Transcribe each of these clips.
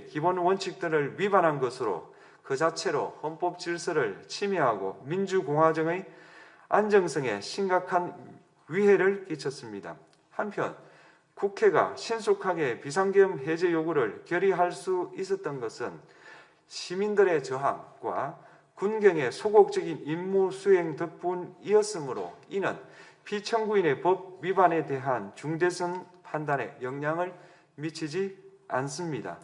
기본 원칙들을 위반한 것으로 그 자체로 헌법 질서를 침해하고 민주공화정의 안정성에 심각한 위해를 끼쳤습니다. 한편 국회가 신속하게 비상계엄 해제 요구를 결의할 수 있었던 것은 시민들의 저항과 군경의 소극적인 임무 수행 덕분이었으므로 이는 피청구인의 법 위반에 대한 중대성 판단에 영향을 미치지 않습니다.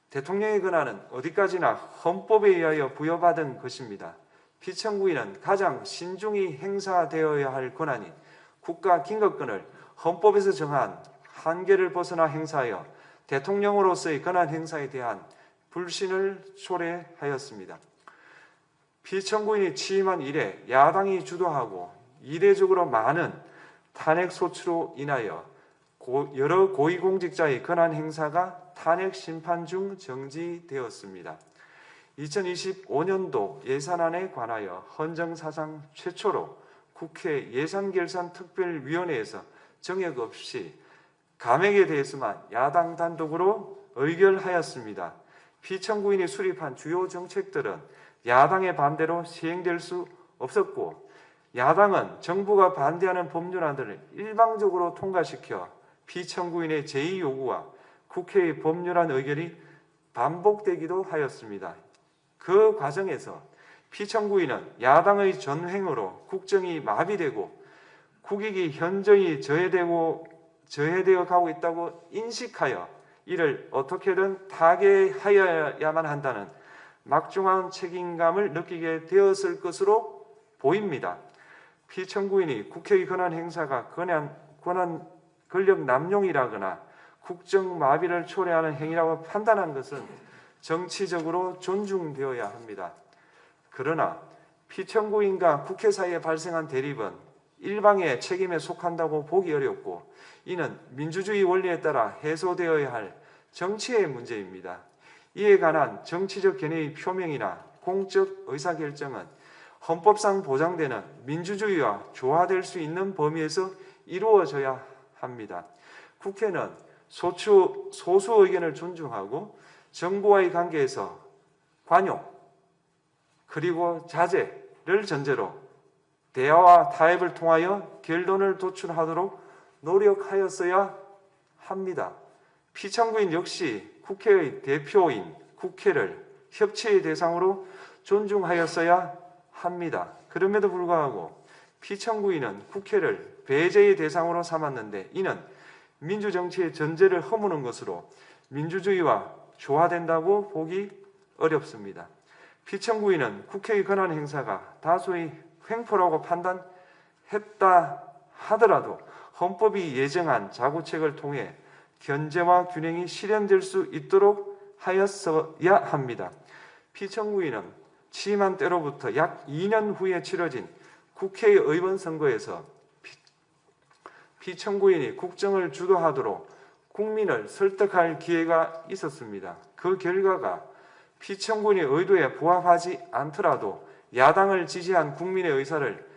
대통령의 권한은 어디까지나 헌법에 의하여 부여받은 것입니다. 피청구인은 가장 신중히 행사되어야 할 권한인 국가긴급권을 헌법에서 정한 한계를 벗어나 행사하여 대통령으로서의 권한 행사에 대한 불신을 초래하였습니다. 피청구인이 취임한 이래 야당이 주도하고 이례적으로 많은 탄핵소추로 인하여 여러 고위공직자의 권한 행사가 탄핵 심판 중 정지되었습니다. 2025년도 예산안에 관하여 헌정사상 최초로 국회 예산결산특별위원회에서 정액 없이 감액에 대해서만 야당 단독으로 의결하였습니다. 피청구인이 수립한 주요 정책들은 야당의 반대로 시행될 수 없었고 야당은 정부가 반대하는 법률안들을 일방적으로 통과시켜 피청구인의 제의 요구와 국회의 법률안 의결이 반복되기도 하였습니다. 그 과정에서 피청구인은 야당의 전횡으로 국정이 마비되고 국익이 현저히 저해되어 가고 있다고 인식하여 이를 어떻게든 타개하여야만 한다는 막중한 책임감을 느끼게 되었을 것으로 보입니다. 피청구인이 국회의 권한 행사가 권력 남용이라거나 국정 마비를 초래하는 행위라고 판단한 것은 정치적으로 존중되어야 합니다. 그러나 피청구인과 국회 사이에 발생한 대립은 일방의 책임에 속한다고 보기 어렵고 이는 민주주의 원리에 따라 해소되어야 할 정치의 문제입니다. 이에 관한 정치적 견해의 표명이나 공적 의사결정은 헌법상 보장되는 민주주의와 조화될 수 있는 범위에서 이루어져야 합니다. 국회는 소수 의견을 존중하고 정부와의 관계에서 관용 그리고 자제를 전제로 대화와 타협을 통하여 결론을 도출하도록 노력하였어야 합니다. 피청구인 역시 국회의 대표인 국회를 협치의 대상으로 존중하였어야 합니다. 그럼에도 불구하고 피청구인은 국회를 배제의 대상으로 삼았는데 이는 민주정치의 전제를 허무는 것으로 민주주의와 조화된다고 보기 어렵습니다. 피청구인은 국회의 권한 행사가 다수의 횡포라고 판단했다 하더라도 헌법이 예정한 자구책을 통해 견제와 균형이 실현될 수 있도록 하였어야 합니다. 피청구인은 취임한 때로부터 약 2년 후에 치러진 국회의원 선거에서 피청구인이 국정을 주도하도록 국민을 설득할 기회가 있었습니다. 그 결과가 피청구인의 의도에 부합하지 않더라도 야당을 지지한 국민의 의사를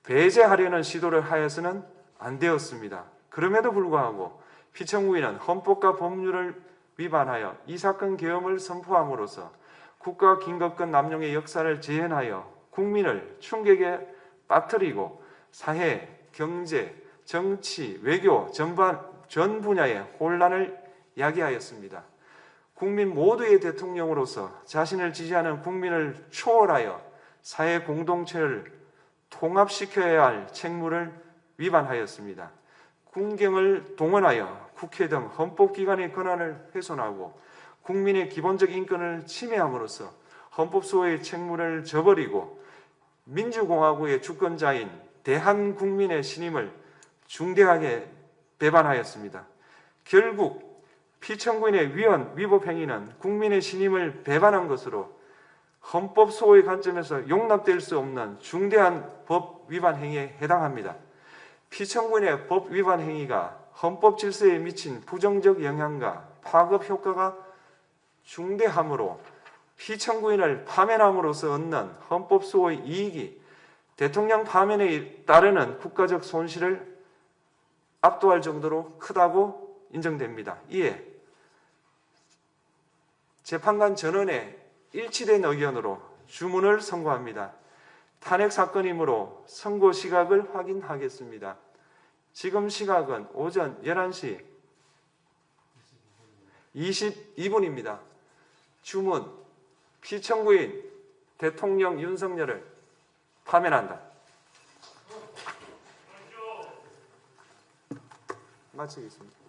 배제하려는 시도를 하여서는 안 되었습니다. 그럼에도 불구하고 피청구인은 헌법과 법률을 위반하여 이 사건 계엄을 선포함으로써 국가긴급권 남용의 역사를 재현하여 국민을 충격에 빠뜨리고 사회, 경제, 정치, 외교 전 분야의 혼란을 야기하였습니다. 국민 모두의 대통령으로서 자신을 지지하는 국민을 초월하여 사회 공동체를 통합시켜야 할 책무를 위반하였습니다. 군경을 동원하여 국회 등 헌법기관의 권한을 훼손하고 국민의 기본적 인권을 침해함으로써 헌법소의 책무를 저버리고 민주공화국의 주권자인 대한국민의 신임을 중대하게 배반하였습니다. 결국 피청구인의 위법 행위는 국민의 신임을 배반한 것으로 헌법소의 관점에서 용납될 수 없는 중대한 법 위반 행위에 해당합니다. 피청구인의 법 위반 행위가 헌법 질서에 미친 부정적 영향과 파급 효과가 중대하므로 피청구인을 파면함으로써 얻는 헌법소의 이익이 대통령 파면에 따르는 국가적 손실을 압도할 정도로 크다고 인정됩니다. 이에 재판관 전원의 일치된 의견으로 주문을 선고합니다. 탄핵 사건이므로 선고 시각을 확인하겠습니다. 지금 시각은 오전 11시 22분입니다. 주문, 피청구인 대통령 윤석열을 파면한다. 마치겠습니다.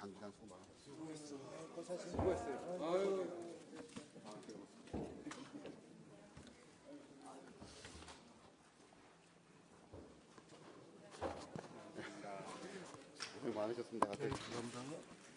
장기간 수고 많으셨습니다. 수고했어요. 아유. 고생 많으셨습니다. 감사합니다.